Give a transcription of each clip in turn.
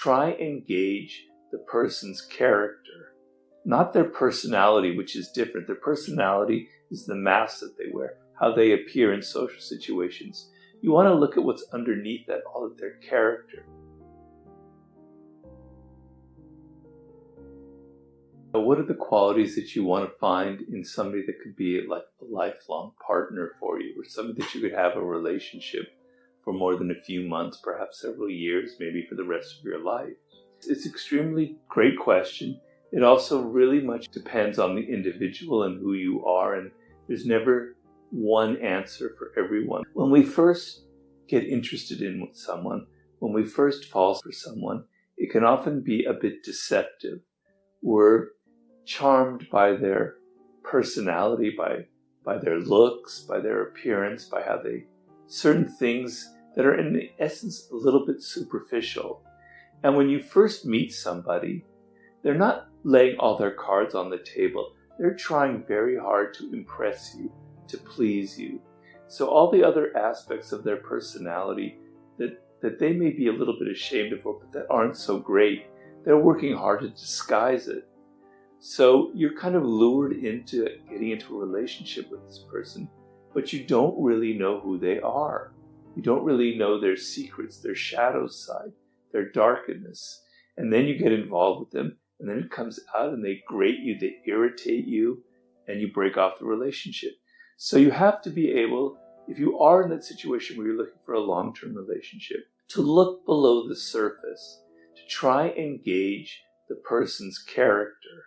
try and gauge the person's character, not their personality, which is different. Their personality is the mask that they wear, how they appear in social situations. You want to look at what's underneath that, all of their character. What are the qualities that you want to find in somebody that could be like a lifelong partner for you, or somebody that you could have a relationship for more than a few months, perhaps several years, maybe for the rest of your life? It's an extremely great question. It also really much depends on the individual and who you are, and there's never one answer for everyone. When we first get interested in someone, when we first fall for someone, it can often be a bit deceptive. We're charmed by their personality, by their looks, by their appearance, by how they, certain things that are in essence a little bit superficial. And when you first meet somebody, they're not laying all their cards on the table. They're trying very hard to impress you, to please you. So all the other aspects of their personality that they may be a little bit ashamed of, but that aren't so great, they're working hard to disguise it. So you're kind of lured into getting into a relationship with this person, but you don't really know who they are. You don't really know their secrets, their shadow side, their darkness. And then you get involved with them, and then it comes out and they grate you, they irritate you, and you break off the relationship. So you have to be able, if you are in that situation where you're looking for a long-term relationship, to look below the surface, to try and gauge the person's character,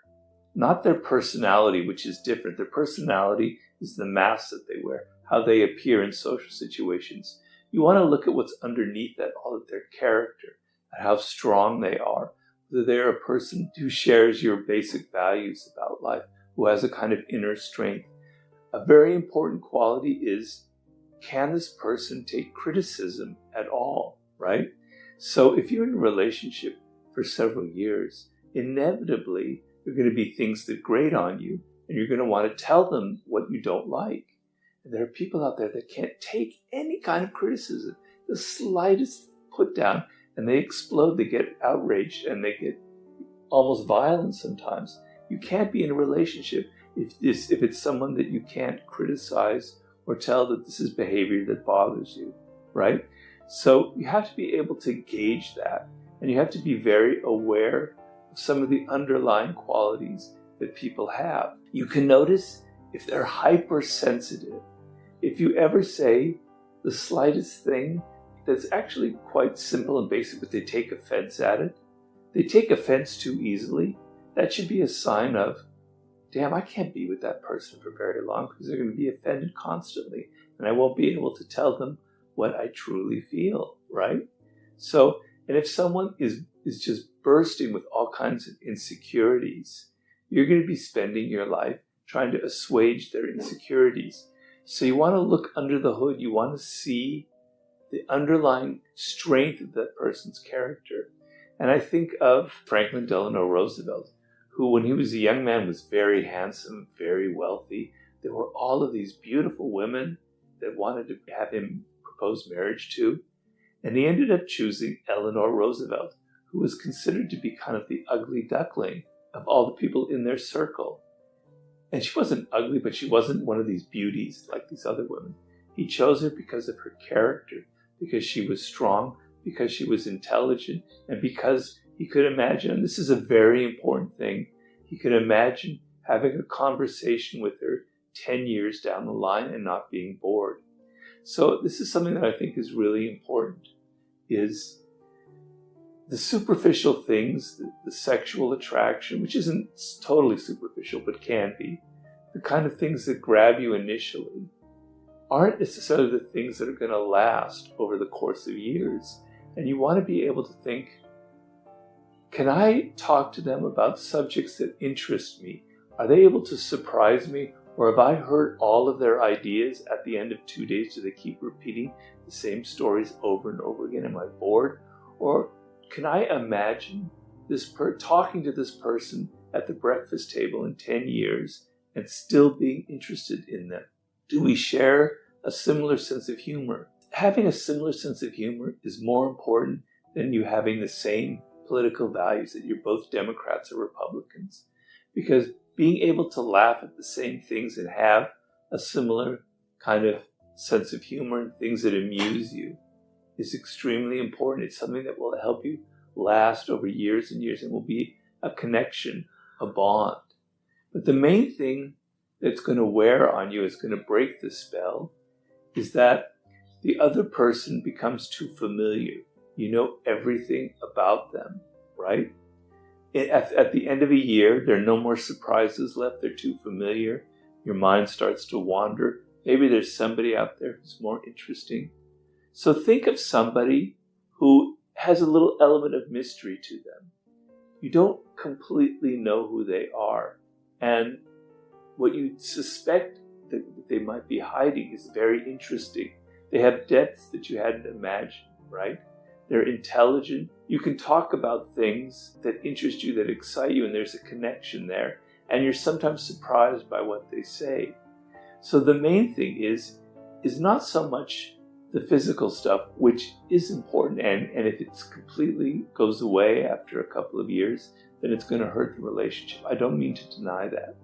not their personality, which is different. Their personality is the mask that they wear, how they appear in social situations. You want to look at what's underneath that, all of their character, and how strong they are, whether they're a person who shares your basic values about life, who has a kind of inner strength. A very important quality is, can this person take criticism at all, right? So if you're in a relationship for several years, inevitably there are going to be things that grate on you, and you're going to want to tell them what you don't like. And there are people out there that can't take any kind of criticism, the slightest put down, and they explode, they get outraged, and they get almost violent sometimes. You can't be in a relationship if it's someone that you can't criticize or tell that this is behavior that bothers you, right? So you have to be able to gauge that, and you have to be very aware of some of the underlying qualities that people have. You can notice if they're hypersensitive. If you ever say the slightest thing that's actually quite simple and basic, but they take offense at it, they take offense too easily, that should be a sign of, damn, I can't be with that person for very long because they're going to be offended constantly, and I won't be able to tell them what I truly feel, right? So, and if someone is just bursting with all kinds of insecurities, you're going to be spending your life trying to assuage their insecurities. So you want to look under the hood. You want to see the underlying strength of that person's character. And I think of Franklin Delano Roosevelt, who when he was a young man was very handsome, very wealthy. There were all of these beautiful women that wanted to have him propose marriage to. And he ended up choosing Eleanor Roosevelt, who was considered to be kind of the ugly duckling of all the people in their circle. And she wasn't ugly, but she wasn't one of these beauties like these other women. He chose her because of her character, because she was strong, because she was intelligent, and because he could imagine, and this is a very important thing, he could imagine having a conversation with her 10 years down the line and not being bored. So this is something that I think is really important, is the superficial things, the sexual attraction, which isn't totally superficial but can be, the kind of things that grab you initially, aren't necessarily the things that are going to last over the course of years. And you want to be able to think, can I talk to them about subjects that interest me? Are they able to surprise me? Or have I heard all of their ideas at the end of 2 days? Do they keep repeating the same stories over and over again? Am I bored? Or can I imagine talking to this person at the breakfast table in 10 years and still being interested in them? Do we share a similar sense of humor? Having a similar sense of humor is more important than you having the same political values, that you're both Democrats or Republicans. Because being able to laugh at the same things and have a similar kind of sense of humor and things that amuse you is extremely important. It's something that will help you last over years and years and will be a connection, a bond. But the main thing that's going to wear on you, is going to break the spell, is that the other person becomes too familiar. You know everything about them, right? At the end of a year, there are no more surprises left. They're too familiar. Your mind starts to wander. Maybe there's somebody out there who's more interesting. So think of somebody who has a little element of mystery to them. You don't completely know who they are. And what you suspect that they might be hiding is very interesting. They have depths that you hadn't imagined, right? They're intelligent. You can talk about things that interest you, that excite you, and there's a connection there. And you're sometimes surprised by what they say. So the main thing is not so much the physical stuff, which is important, and if it completely goes away after a couple of years, then it's going to hurt the relationship. I don't mean to deny that.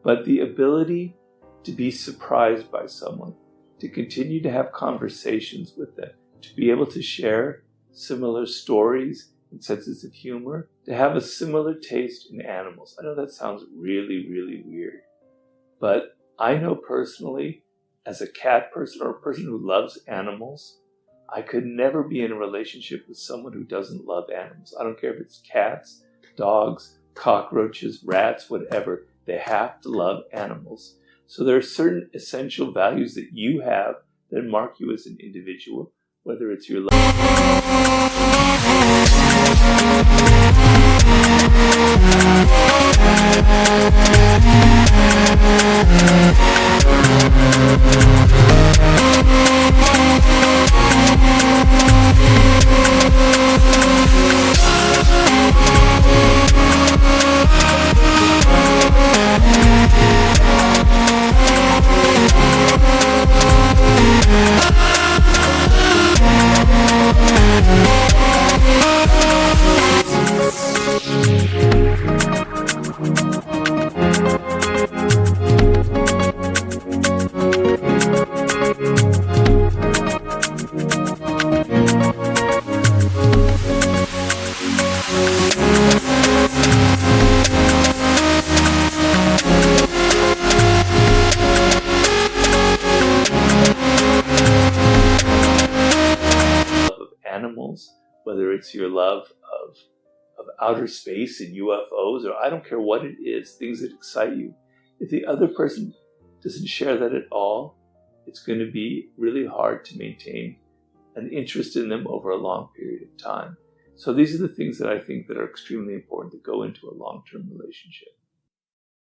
But the ability to be surprised by someone, to continue to have conversations with them, to be able to share similar stories and senses of humor, to have a similar taste in animals. I know that sounds really, really weird, but I know personally, as a cat person or a person who loves animals, I could never be in a relationship with someone who doesn't love animals. I don't care if it's cats, dogs, cockroaches, rats, whatever. They have to love animals. So there are certain essential values that you have that mark you as an individual, whether it's your animals, whether it's your love of outer space and UFOs, or I don't care what it is, things that excite you. If the other person doesn't share that at all, it's going to be really hard to maintain an interest in them over a long period of time. So these are the things that I think that are extremely important to go into a long-term relationship.